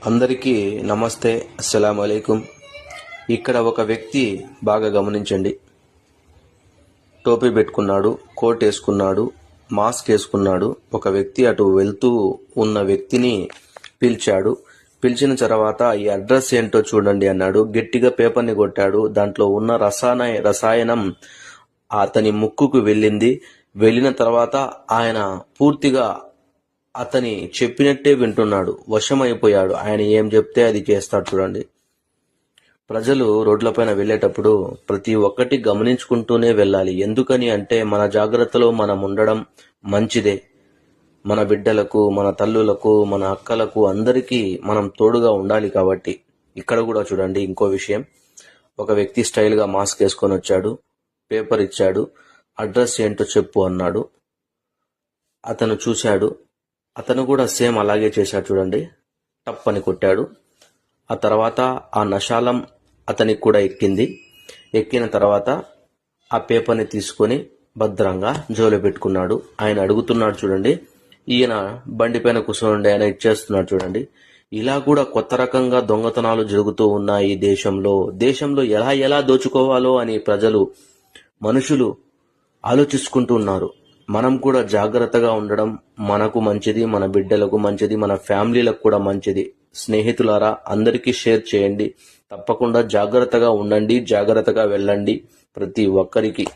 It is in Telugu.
అందరికీ నమస్తే, అస్సలాము అలైకుం. ఇక్కడ ఒక వ్యక్తి బాగా గమనించండి. టోపీ పెట్టుకున్నాడు, కోట్ వేసుకున్నాడు, మాస్క్ వేసుకున్నాడు. ఒక వ్యక్తి అటు వెళ్తూ ఉన్న వ్యక్తిని పిలిచాడు. పిలిచిన తర్వాత ఈ అడ్రస్ ఏంటో చూడండి అన్నాడు. గట్టిగా పేపర్ని కొట్టాడు. దాంట్లో ఉన్న రసాయనం అతని ముక్కుకు వెళ్ళింది. వెళ్ళిన తర్వాత ఆయన పూర్తిగా అతని చెప్పినట్టే వింటున్నాడు. వశమైపోయాడు. ఆయన ఏం చెప్తే అది చేస్తాడు. చూడండి, ప్రజలు రోడ్లపైన వెళ్ళేటప్పుడు ప్రతి ఒక్కటి గమనించుకుంటూనే వెళ్ళాలి. ఎందుకని అంటే మన జాగ్రత్తలో మనం ఉండడం మంచిదే. మన బిడ్డలకు, మన తల్లులకు, మన అక్కలకు అందరికీ మనం తోడుగా ఉండాలి. కాబట్టి ఇక్కడ కూడా చూడండి, ఇంకో విషయం. ఒక వ్యక్తి స్టైల్గా మాస్క్ వేసుకొని వచ్చాడు. పేపర్ ఇచ్చాడు. అడ్రస్ ఏంటో చెప్పు అన్నాడు. అతను చూశాడు. అతను కూడా సేమ్ అలాగే చేశాడు. చూడండి, టప్ అని కొట్టాడు. ఆ తర్వాత ఆ నశాలం అతనికి కూడా ఎక్కింది. ఎక్కిన తర్వాత ఆ పేపర్ని తీసుకొని భద్రంగా జోలో పెట్టుకున్నాడు. ఆయన అడుగుతున్నాడు. చూడండి, ఈయన బండి పైన కూర్చోండి, ఆయన ఇచ్చేస్తున్నాడు. చూడండి, ఇలా కూడా కొత్త రకంగా దొంగతనాలు జరుగుతూ ఉన్నాయి దేశంలో ఎలా ఎలా దోచుకోవాలో అని మనుషులు ఆలోచించుకుంటూ ఉన్నారు. మనం కూడా జాగ్రత్తగా ఉండడం మనకు మంచిది, మన బిడ్డలకు మంచిది, మన ఫ్యామిలీలకు కూడా మంచిది. స్నేహితులారా, అందరికీ షేర్ చేయండి. తప్పకుండా జాగ్రత్తగా ఉండండి, జాగ్రత్తగా వెళ్ళండి ప్రతి ఒక్కరికి.